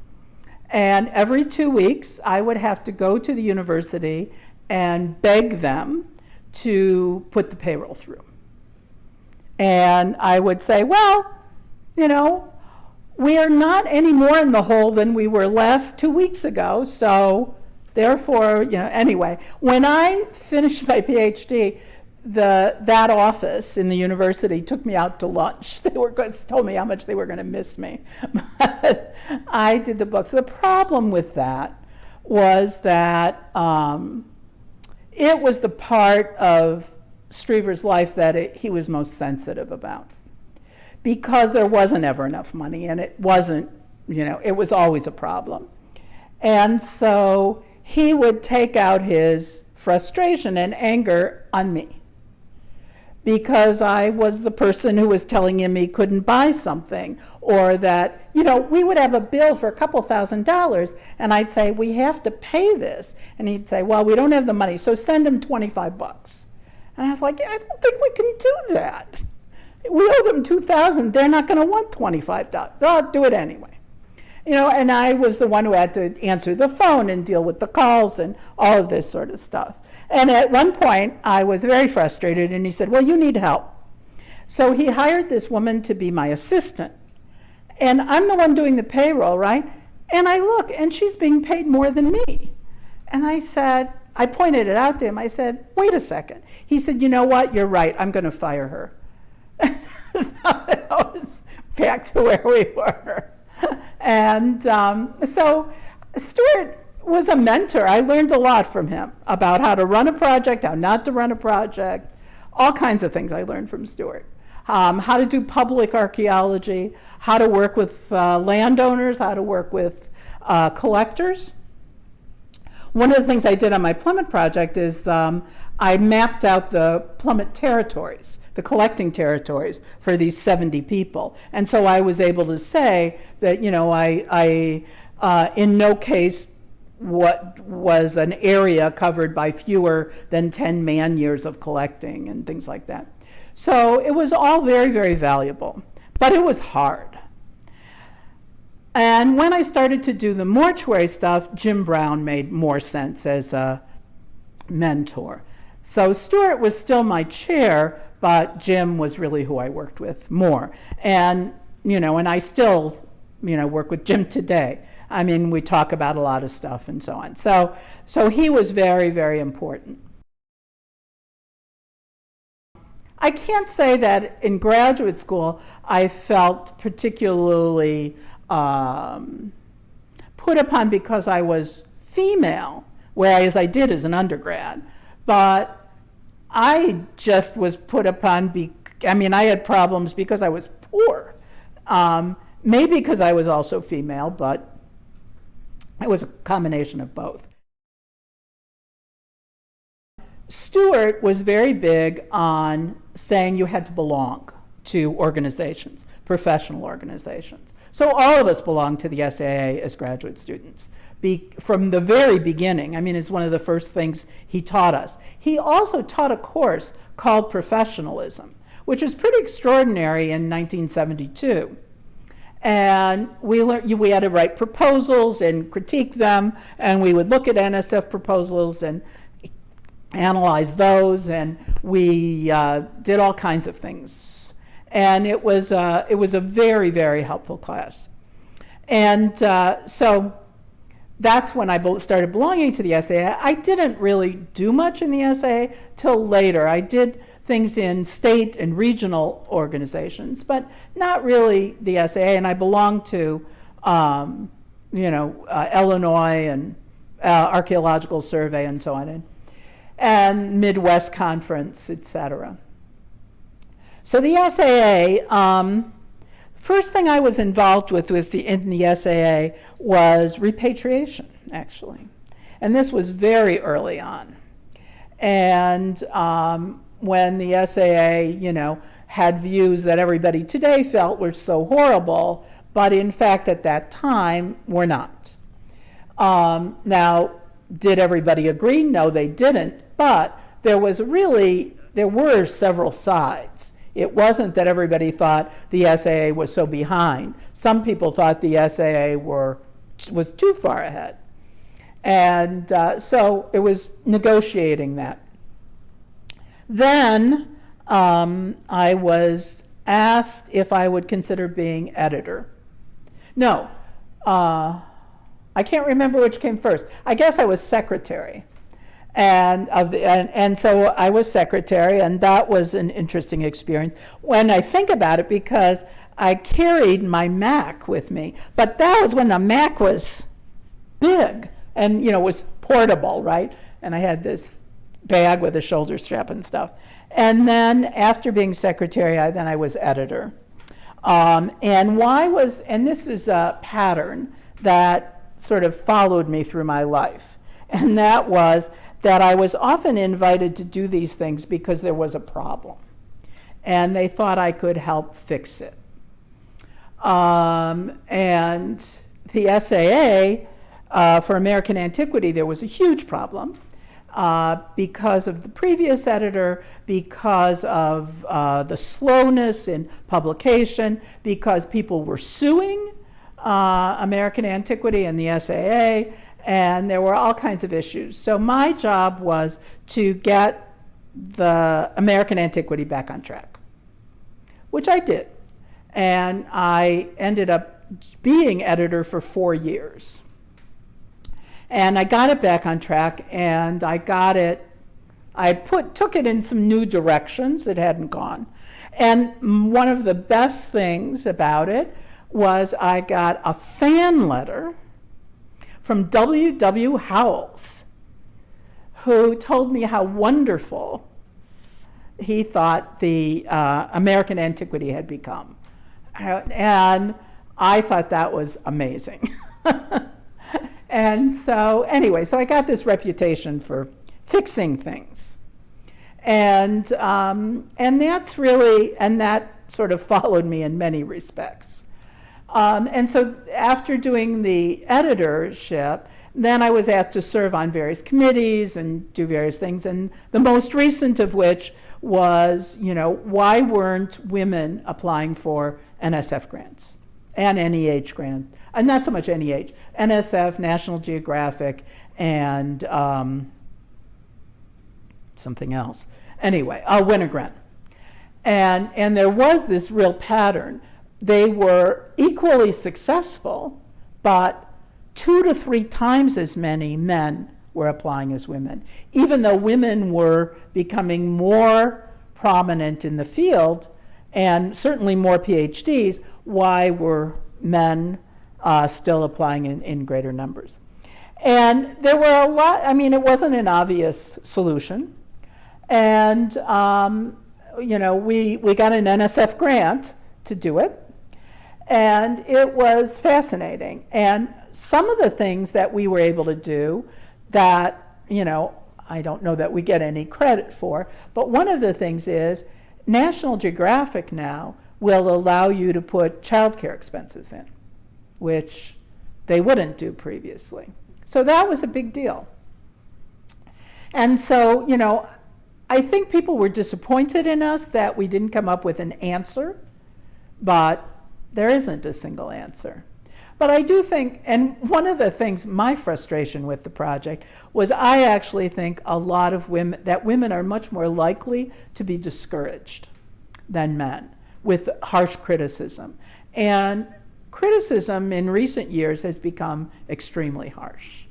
Speaker 1: And every 2 weeks, I would have to go to the university and beg them to put the payroll through. And I would say, well, you know, we are not any more in the hole than we were last 2 weeks ago, so therefore, you know, anyway. When I finished my PhD, that office in the university took me out to lunch. They told me how much they were going to miss me. But I did the books. The problem with that was that it was the part of Strever's life that he was most sensitive about, because there wasn't ever enough money, and it wasn't, you know, it was always a problem. And so he would take out his frustration and anger on me, because I was the person who was telling him he couldn't buy something, or that, you know, we would have a bill for a couple $1,000, and I'd say, we have to pay this. And he'd say, well, we don't have the money, so send him $25. And I was like, I don't think we can do that. We owe them $2,000, they're not going to want $25. I'll do it anyway. You know, and I was the one who had to answer the phone and deal with the calls and all of this sort of stuff. And at one point, I was very frustrated, and he said, well, you need help. So he hired this woman to be my assistant. And I'm the one doing the payroll, right? And I look, and she's being paid more than me. And I said, I pointed it out to him. I said, wait a second. He said, you know what? You're right. I'm going to fire her. So that was back to where we were. And so Stuart was a mentor. I learned a lot from him about how to run a project, how not to run a project, all kinds of things I learned from Stuart. How to do public archaeology, how to work with landowners, how to work with collectors. One of the things I did on my Plymouth project is I mapped out the Plymouth territories, the collecting territories for these 70 people. And so I was able to say that, you know, I in no case what was an area covered by fewer than 10 man-years of collecting and things like that. So it was all very, very valuable, but it was hard. And when I started to do the mortuary stuff, Jim Brown made more sense as a mentor. So Stuart was still my chair, but Jim was really who I worked with more. And, you know, and I still, you know, work with Jim today. I mean, we talk about a lot of stuff and so on. So he was very, very important. I can't say that in graduate school I felt particularly put upon because I was female, whereas I did as an undergrad. But I just was put upon, I had problems because I was poor. Maybe because I was also female, but it was a combination of both. Stuart was very big on saying you had to belong to organizations, professional organizations. So all of us belong to the SAA as graduate students. From the very beginning, I mean, it's one of the first things he taught us. He also taught a course called professionalism, which is pretty extraordinary in 1972. And we had to write proposals and critique them, and we would look at NSF proposals and analyze those, and we did all kinds of things. And it was a very, very helpful class. And so that's when I started belonging to the SAA. I didn't really do much in the SAA till later. I did things in state and regional organizations, but not really the SAA. And I belonged to, Illinois and Archaeological Survey and so on. and Midwest Conference, etc. So the SAA, first thing I was involved with in the SAA was repatriation, actually. And this was very early on. And when the SAA, had views that everybody today felt were so horrible, but in fact at that time were not. Now, did everybody agree? No, they didn't, but there were several sides. It wasn't that everybody thought the SAA was so behind. Some people thought the SAA was too far ahead. And so it was negotiating that. Then I was asked if I would consider being editor. No, I can't remember which came first. I guess I was secretary. And so I was secretary, and that was an interesting experience when I think about it, because I carried my Mac with me. But that was when the Mac was big and was portable, right? And I had this bag with a shoulder strap and stuff. And then after being secretary, I was editor. And this is a pattern that sort of followed me through my life. And that was that I was often invited to do these things because there was a problem. And they thought I could help fix it. And the SAA, for American Antiquity, there was a huge problem. Because of the previous editor, because of the slowness in publication, because people were suing American Antiquity and the SAA, and there were all kinds of issues. So my job was to get the American Antiquity back on track, which I did. And I ended up being editor for 4 years. And I got it back on track, and I took it in some new directions. It hadn't gone. And one of the best things about it was I got a fan letter from W.W. Howells, who told me how wonderful he thought the American Antiquity had become. And I thought that was amazing. And so anyway, so I got this reputation for fixing things. And that's really, and that sort of followed me in many respects. And so after doing the editorship, then I was asked to serve on various committees and do various things. And the most recent of which was, why weren't women applying for NSF grants and NEH grants? And not so much NEH, NSF, National Geographic, and something else. Anyway, Wintergren. And there was this real pattern. They were equally successful, but 2 to 3 times as many men were applying as women. Even though women were becoming more prominent in the field, and certainly more PhDs, why were men still applying in greater numbers? And there were a lot, it wasn't an obvious solution. And, we got an NSF grant to do it. And it was fascinating. And some of the things that we were able to do that, I don't know that we get any credit for, but one of the things is National Geographic now will allow you to put childcare expenses in, which they wouldn't do previously. So that was a big deal. And so, I think people were disappointed in us that we didn't come up with an answer, but there isn't a single answer. But I do think, and one of the things, my frustration with the project was I actually think a lot of women are much more likely to be discouraged than men with harsh criticism. And criticism in recent years has become extremely harsh.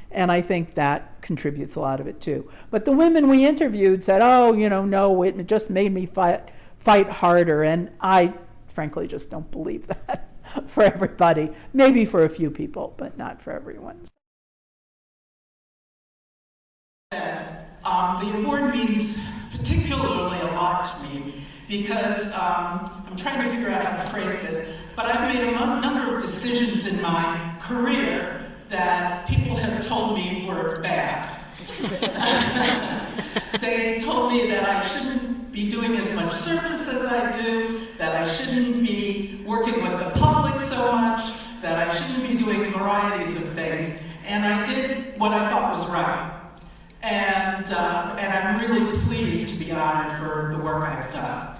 Speaker 1: And I think that contributes a lot of it too. But the women we interviewed said, no, it just made me fight harder. And I frankly just don't believe that for everybody. Maybe for a few people, but not for everyone.
Speaker 2: The award means particularly a lot to me because I'm trying to figure out how to phrase this, but I've made a number of decisions in my career that people have told me were bad. They told me that I shouldn't be doing as much service as I do, that I shouldn't be working with the public so much, that I shouldn't be doing varieties of things, and I did what I thought was right. And I'm really pleased to be honored for the work I've done.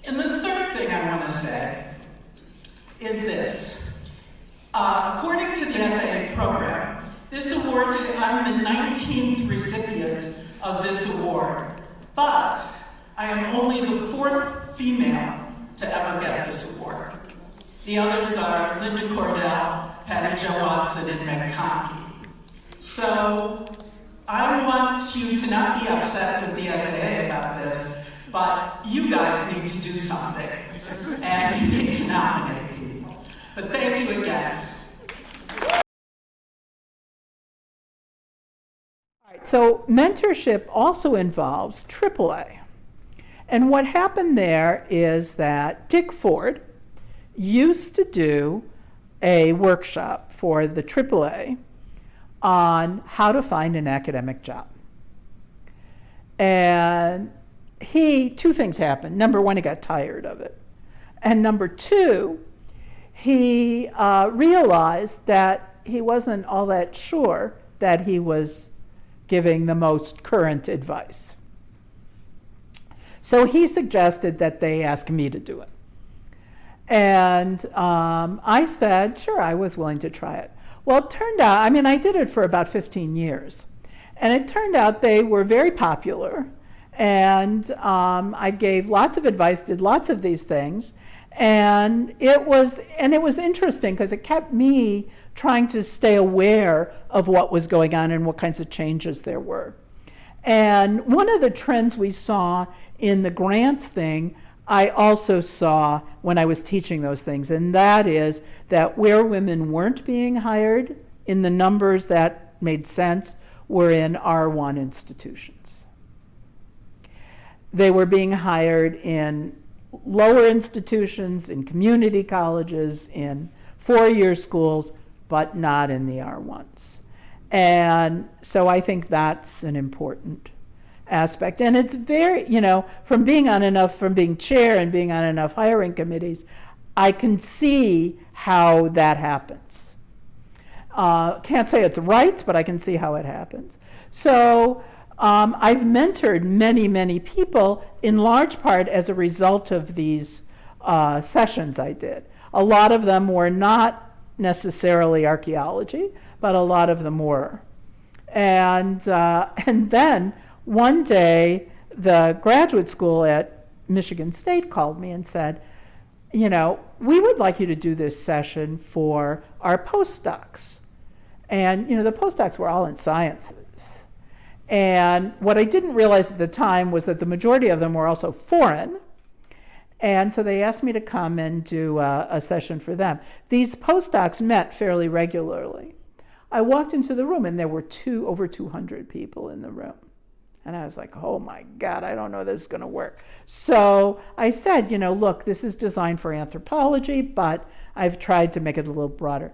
Speaker 2: And the third thing I want to say is this. According to the SAA program, this award, I'm the 19th recipient of this award, but I am only the 4th female to ever get this award. The others are Linda Cordell, Patty Jo Watson, and Meg Conkey. So I want you to not be upset with the SAA about this, but you guys need to do something, and you need to nominate people. But thank you again.
Speaker 1: So mentorship also involves AAA. And what happened there is that Dick Ford used to do a workshop for the AAA on how to find an academic job. And two things happened. Number one, he got tired of it. And number two, he realized that he wasn't all that sure that he was giving the most current advice. So he suggested that they ask me to do it. And I said, sure, I was willing to try it. Well, it turned out, I did it for about 15 years. And it turned out they were very popular. And I gave lots of advice, did lots of these things. And it was interesting because it kept me trying to stay aware of what was going on and what kinds of changes there were. And one of the trends we saw in the grants thing, I also saw when I was teaching those things, and that is that where women weren't being hired in the numbers that made sense were in R1 institutions. They were being hired in lower institutions, in community colleges, in four-year schools, but not in the R1s. And so I think that's an important aspect. And it's very, from being chair and being on enough hiring committees, I can see how that happens. Can't say it's right, but I can see how it happens. So I've mentored many, many people in large part as a result of these sessions I did. A lot of them were not necessarily archaeology, but a lot of them were. And then one day, the graduate school at Michigan State called me and said, we would like you to do this session for our postdocs. And, the postdocs were all in sciences. And what I didn't realize at the time was that the majority of them were also foreign. And so they asked me to come and do a session for them. These postdocs met fairly regularly. I walked into the room and there were over 200 people in the room. And I was like, oh my God, I don't know this is going to work. So I said, look, this is designed for anthropology, but I've tried to make it a little broader.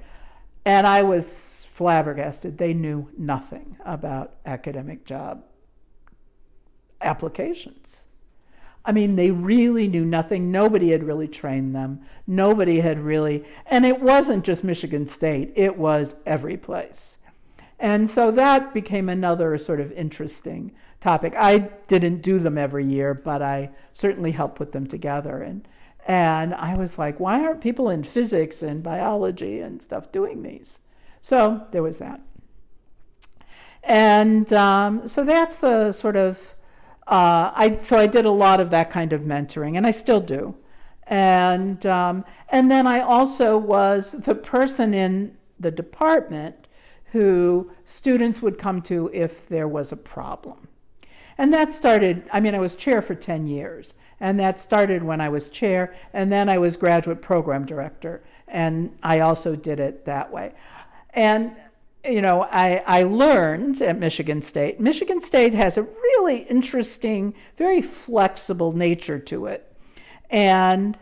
Speaker 1: And I was flabbergasted. They knew nothing about academic job applications. They really knew nothing. Nobody had really trained them. Nobody had really, and it wasn't just Michigan State, it was every place. And so that became another sort of interesting topic. I didn't do them every year, but I certainly helped put them together. And I was like, why aren't people in physics and biology and stuff doing these? So there was that. And so that's the sort of, so I did a lot of that kind of mentoring, and I still do. And then I also was the person in the department who students would come to if there was a problem. And that started, I was chair for 10 years, and that started when I was chair, and then I was graduate program director, and I also did it that way. And I learned at Michigan State has a really interesting, very flexible nature to it. And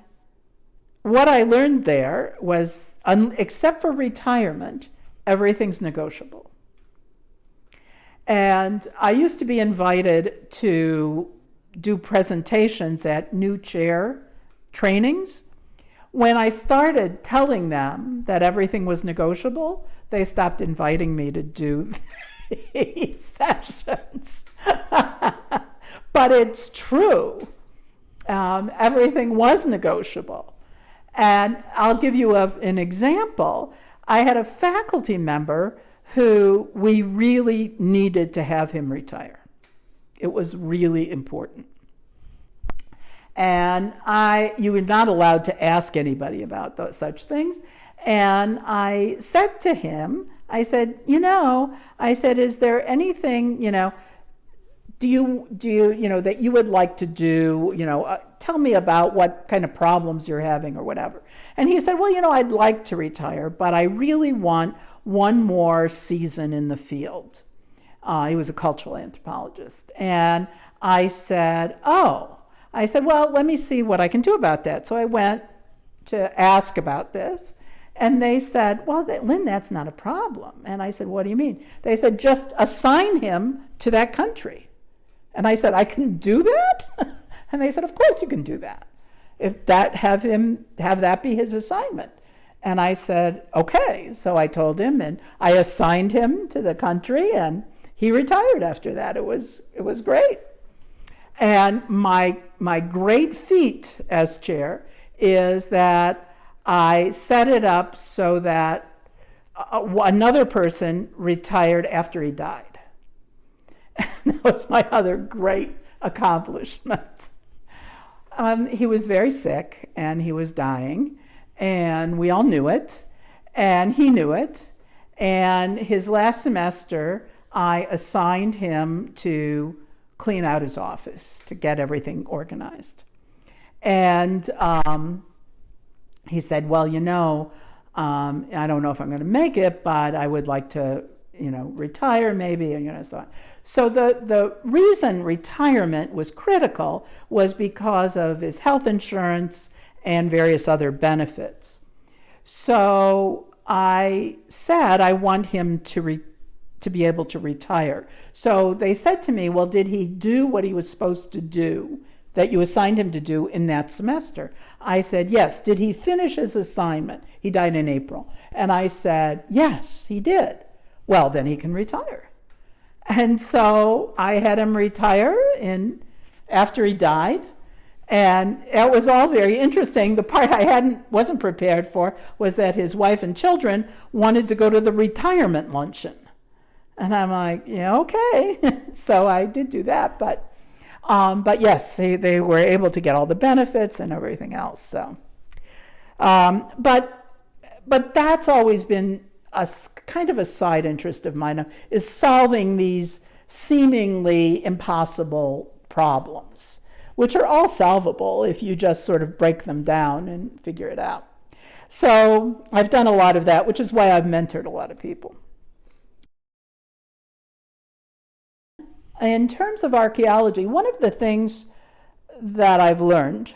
Speaker 1: what I learned there was, except for retirement, everything's negotiable. And I used to be invited to do presentations at new chair trainings. When I started telling them that everything was negotiable, they stopped inviting me to do these sessions. But it's true. Everything was negotiable. And I'll give you an example. I had a faculty member who we really needed to have him retire. It was really important. And you were not allowed to ask anybody about such things. And I said to him, I said, is there anything, do you that you would like to do, tell me about what kind of problems you're having or whatever. And he said, well, I'd like to retire, but I really want one more season in the field. He was a cultural anthropologist. And I said, well, let me see what I can do about that. So I went to ask about this. And they said, well, Lynn, that's not a problem. And I said, what do you mean? They said, just assign him to that country. And I said, I can do that? And they said, of course you can do that. Have that be his assignment. And I said, okay. So I told him, and I assigned him to the country, and he retired after that. It was great. And my great feat as chair is that I set it up so that another person retired after he died. That was my other great accomplishment. He was very sick and he was dying, and we all knew it, and he knew it. And his last semester, I assigned him to clean out his office, to get everything organized. And he said, well, I don't know if I'm going to make it, but I would like to, retire maybe, and so on. So the reason retirement was critical was because of his health insurance and various other benefits. So I said I want him to be able to retire. So they said to me, well, did he do what he was supposed to do that you assigned him to do in that semester? I said, yes. Did he finish his assignment? He died in April. And I said, yes, he did. Well, then he can retire. And so I had him retire after he died. And it was all very interesting. The part I wasn't prepared for was that his wife and children wanted to go to the retirement luncheon. And I'm like, yeah, okay. So I did do that, but yes, they were able to get all the benefits and everything else. So, but that's always been a kind of a side interest of mine, is solving these seemingly impossible problems, which are all solvable if you just sort of break them down and figure it out. So I've done a lot of that, which is why I've mentored a lot of people. In terms of archaeology, one of the things that I've learned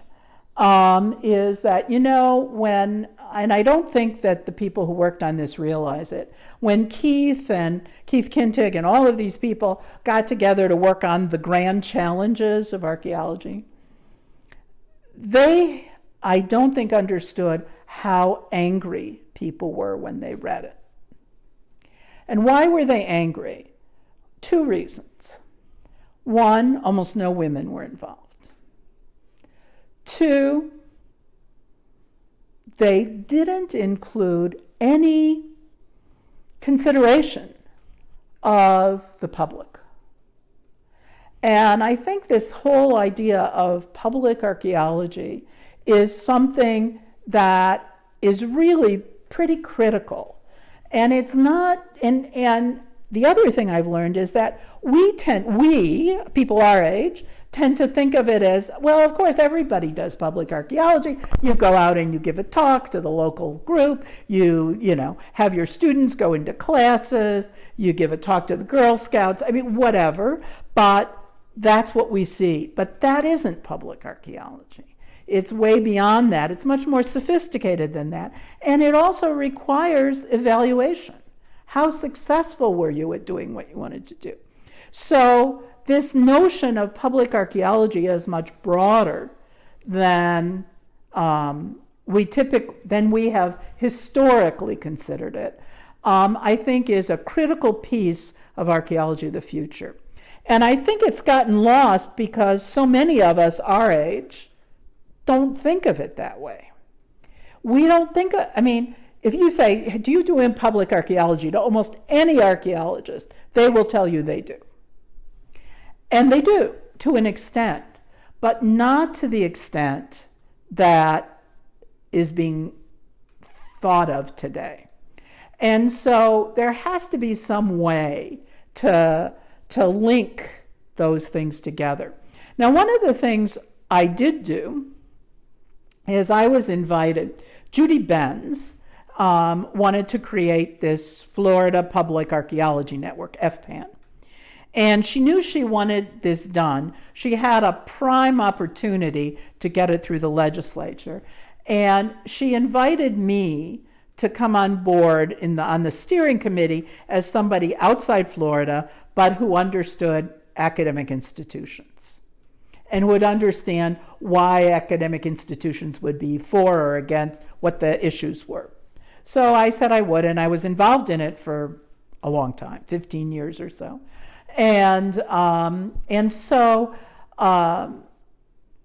Speaker 1: is that, and I don't think that the people who worked on this realize it, when Keith Kintig and all of these people got together to work on the grand challenges of archaeology, they, I don't think, understood how angry people were when they read it. And why were they angry? Two reasons. One, almost no women were involved. Two, they didn't include any consideration of the public. And I think this whole idea of public archaeology is something that is really pretty critical. And it's not, and the other thing I've learned is that we, people our age, tend to think of it as, well, of course, everybody does public archaeology. You go out and you give a talk to the local group. You have your students go into classes. You give a talk to the Girl Scouts. I mean, whatever. But that's what we see. But that isn't public archaeology. It's way beyond that. It's much more sophisticated than that. And it also requires evaluation. How successful were you at doing what you wanted to do? So this notion of public archaeology is much broader than we have historically considered it. I think is a critical piece of archaeology of the future. And I think it's gotten lost because so many of us our age don't think of it that way. We don't think if you say, do you do in public archaeology to almost any archaeologist, they will tell you they do. And they do, to an extent, but not to the extent that is being thought of today. And so there has to be some way to link those things together. Now, one of the things I did do is I was invited, Judy Benz wanted to create this Florida Public Archaeology Network, FPAN. And she knew she wanted this done. She had a prime opportunity to get it through the legislature. And she invited me to come on board on the steering committee as somebody outside Florida, but who understood academic institutions and would understand why academic institutions would be for or against, what the issues were. So I said I would, and I was involved in it for a long time, 15 years or so. And so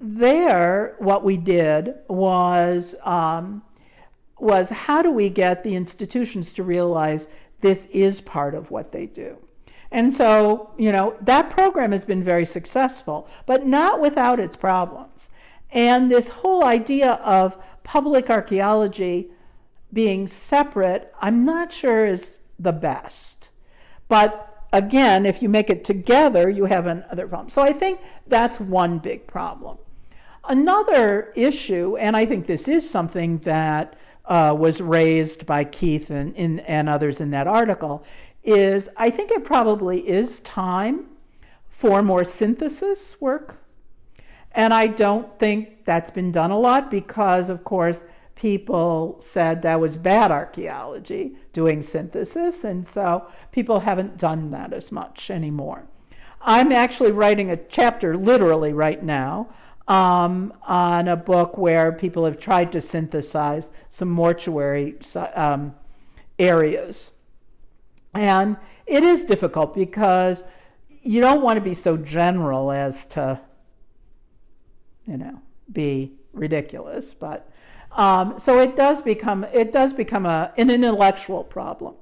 Speaker 1: there, what we did was how do we get the institutions to realize this is part of what they do? And so, that program has been very successful, but not without its problems. And this whole idea of public archaeology being separate, I'm not sure is the best. But again, if you make it together, you have another problem. So I think that's one big problem. Another issue, and I think this is something that was raised by Keith and others in that article, is I think it probably is time for more synthesis work. And I don't think that's been done a lot because, of course, people said that was bad archaeology, doing synthesis, and so people haven't done that as much anymore. I'm actually writing a chapter literally right now on a book where people have tried to synthesize some mortuary areas. And it is difficult because you don't want to be so general as to, be ridiculous, but so it does become an intellectual problem.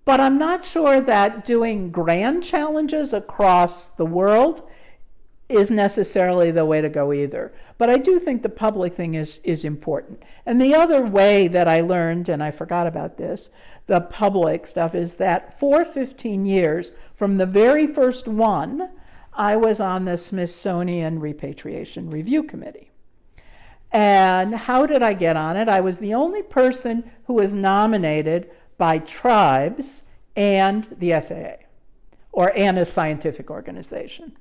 Speaker 1: But I'm not sure that doing grand challenges across the world is necessarily the way to go either. But I do think the public thing is important. And the other way that I learned, and I forgot about this, the public stuff, is that for 15 years, from the very first one, I was on the Smithsonian Repatriation Review Committee. And how did I get on it? I was the only person who was nominated by tribes and the SAA, and a scientific organization.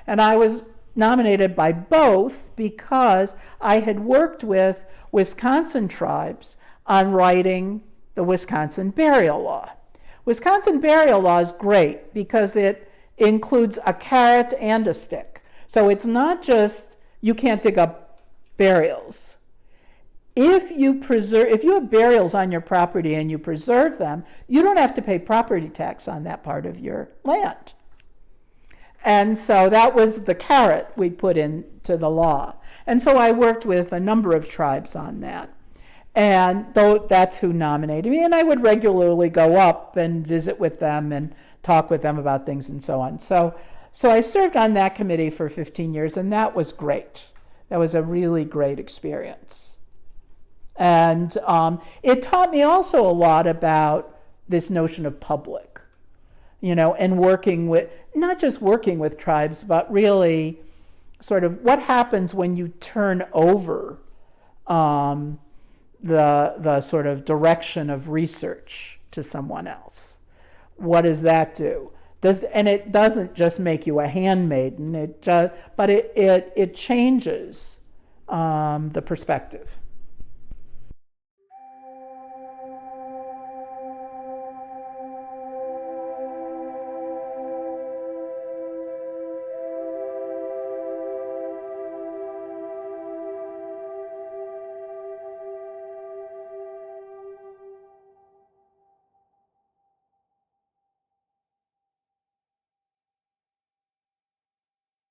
Speaker 1: And I was nominated by both because I had worked with Wisconsin tribes on writing the Wisconsin burial law. Wisconsin burial law is great because it includes a carrot and a stick. So it's not just you can't dig up burials. If you have burials on your property and you preserve them, you don't have to pay property tax on that part of your land. And so that was the carrot we put into the law. And so I worked with a number of tribes on that. And that's who nominated me. And I would regularly go up and visit with them and talk with them about things and so on. So I served on that committee for 15 years, and that was great. That was a really great experience. And it taught me also a lot about this notion of public. and working with, not just working with tribes, but really sort of what happens when you turn over the sort of direction of research to someone else. What does that do? And it doesn't just make you a handmaiden, but it changes the perspective.